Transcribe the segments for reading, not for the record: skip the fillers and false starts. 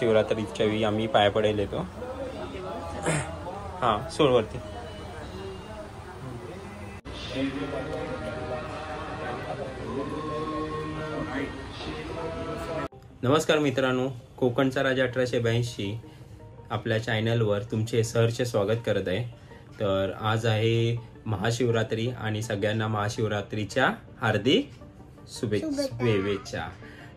महाशिवरात्रीच्या वेळी आम्ही पाया पडायला येतो. हां सोडवरती. नमस्कार मित्रांनो, कोकणचा राजा 1882 आपल्या चॅनलवर तुमचे सहर्ष स्वागत करत आहे. तर आज आहे महाशिवरात्री आणि सगळ्यांना महाशिवरात्रीच्या हार्दिक शुभेच्छा.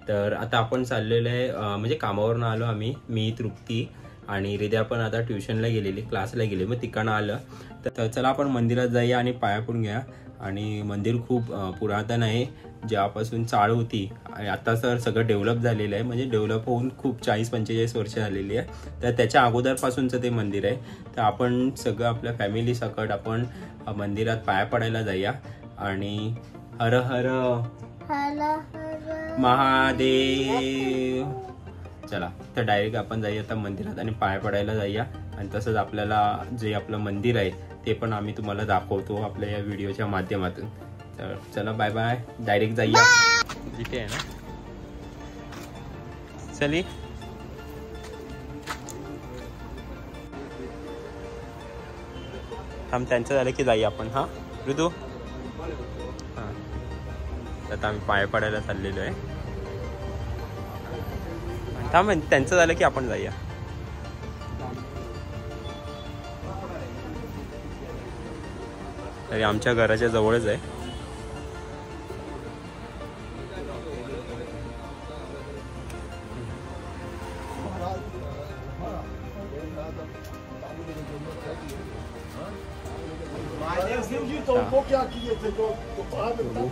तर आता आपण चाललेलो आहे, म्हणजे कामावरून आलो आम्ही, मी, तृप्ती आणि हृदया पण आता ट्युशनला गेलेली, क्लासला गेली. मग तिकडनं आलं तर चला आपण मंदिरात जाऊया आणि पाया पडून घ्या. आणि मंदिर खूप पुरातन आहे, ज्यापासून चाळ होती. आता तर सगळं डेव्हलप झालेलं आहे, म्हणजे डेव्हलप होऊन खूप 40-45 वर्ष झालेली आहे. तर त्याच्या अगोदरपासूनचं ते मंदिर आहे. तर आपण सगळं आपल्या फॅमिली सकट आपण मंदिरात पाया पडायला जाऊया. आणि हर हर महादेव. चला तर डायरेक्ट आपण जाऊया आता मंदिरात आणि पाया पडायला जाऊया. आणि तसंच आपल्याला जे आपलं मंदिर आहे ते पण आम्ही तुम्हाला दाखवतो आपल्या या व्हिडिओच्या माध्यमातून. तर चला बाय बाय, डायरेक्ट जाऊया. जिथे आहे ना, चली थांब, त्यांचं झालं की जाऊया आपण. हां ऋतू, हां आता आम्ही पाया पडायला चाललेलो आहे. थांब, त्यांचं झालं की आपण जाऊया. तरी आमच्या घराच्या जवळच आहे.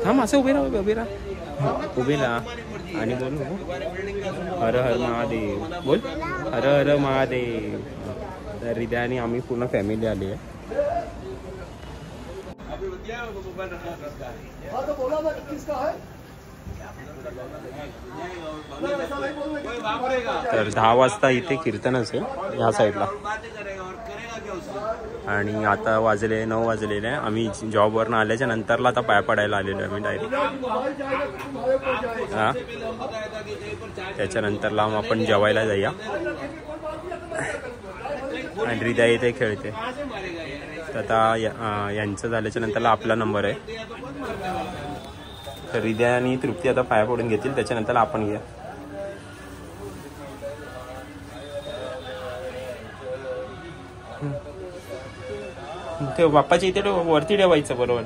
थांब, असं उभे राहा, उभे राहा आणि बोल हर हर महादेव. बोल हर हर महादेव. तर हृदयाने आम्ही पूर्ण फॅमिली आली आहे. तर 10 वाजता इथे कीर्तनच आहे ह्या साईडला. आणि आता वाजले 9 वाजलेले आहे. आम्ही जॉबवरनं आल्याच्या नंतरला आता पाया पडायला आलेलो आहे आम्ही डायरेक्ट. हां त्याच्यानंतरला आपण जेवायला जाऊया. आणि हृदया इथे खेळते. तर आता यांचं झाल्याच्या नंतरला आपला नंबर आहे. तर हृदया आणि तृप्ती आता पाया पडून घेतील, त्याच्यानंतर आपण घ्या. ते बाप्पाच्या इथे वरती ठेवायचं बरोबर.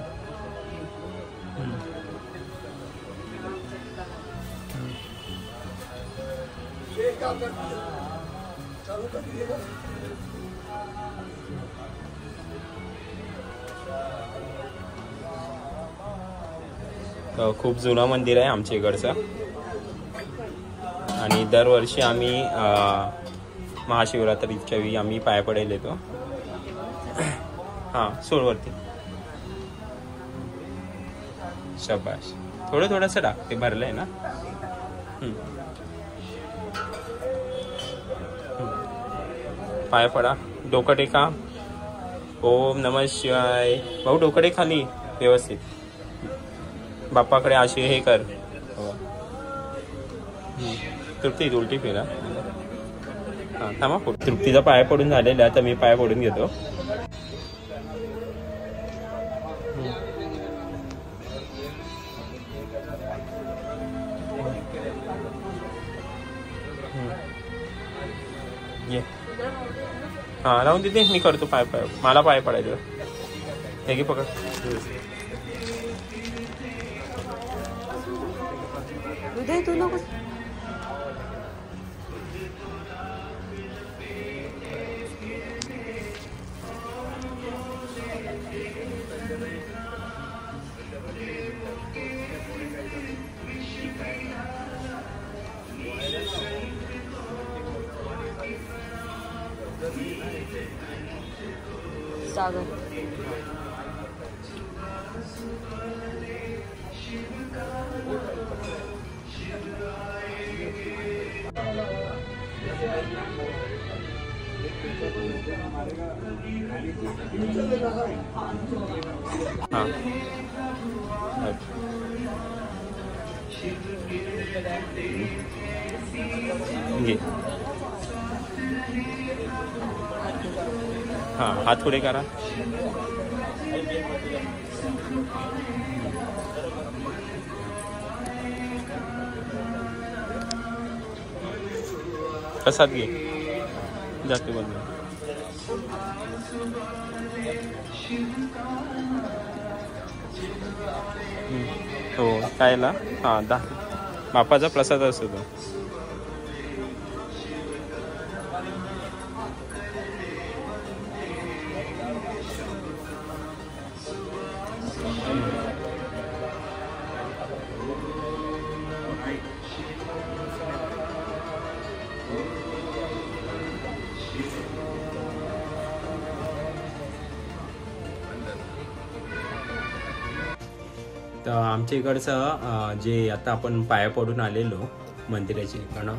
खूप जुनं मंदिर आहे आमच्या इकडचं. आणि दरवर्षी आम्ही महाशिवरात्रीच्या वेळी आम्ही पाया पडायला येतो. हां सोडवरती. शाबाश. थोडं थोडंसं टाक, ते भरलंय ना. पाया पडा, डोकं टेका. ओम नमः शिवाय. भाऊ डोकं टेक खाली व्यवस्थित. बाप्पाकडे अशी हे कर. तृप्ती उलटी फिरा. हां थांबा, तृप्तीचा पाया पडून झालेला आहे, तर मी पाया पडून घेतो. ये हां राहून तिथे मी करतो पाय मला पाय पडायचं. हे घे पकड. उदय तू नको. सागर हां, हात पुढे करा. प्रसाद घे. जाते बंद. हो खायला. हां, बापाचा प्रसाद असतो तो. तर आमच्या इकडचं जे आता आपण पाया पडून आलेलो मंदिराच्या ठिकाणं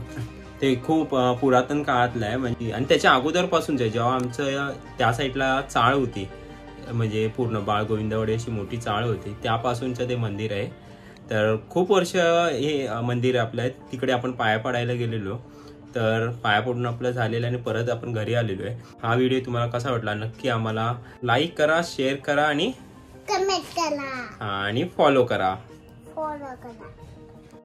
ते खूप पुरातन काळातलं आहे. म्हणजे आणि त्याच्या अगोदरपासूनच आहे. जेव्हा आमचं त्या साईडला चाळ होती, म्हणजे पूर्ण बाळगोविंदवाडी अशी मोठी चाळ होती, त्यापासूनचं ते मंदिर आहे. तर खूप वर्ष हे मंदिर आपलं आहे. तिकडे आपण पाया पडायला गेलेलो, तर पाया पडून आपलं झालेलं आणि परत आपण घरी आलेलो आहे. हा व्हिडिओ तुम्हाला कसा वाटला नक्की आम्हाला लाईक करा, शेअर करा आणि कमेंट करा आणि फॉलो करा. फॉलो करा.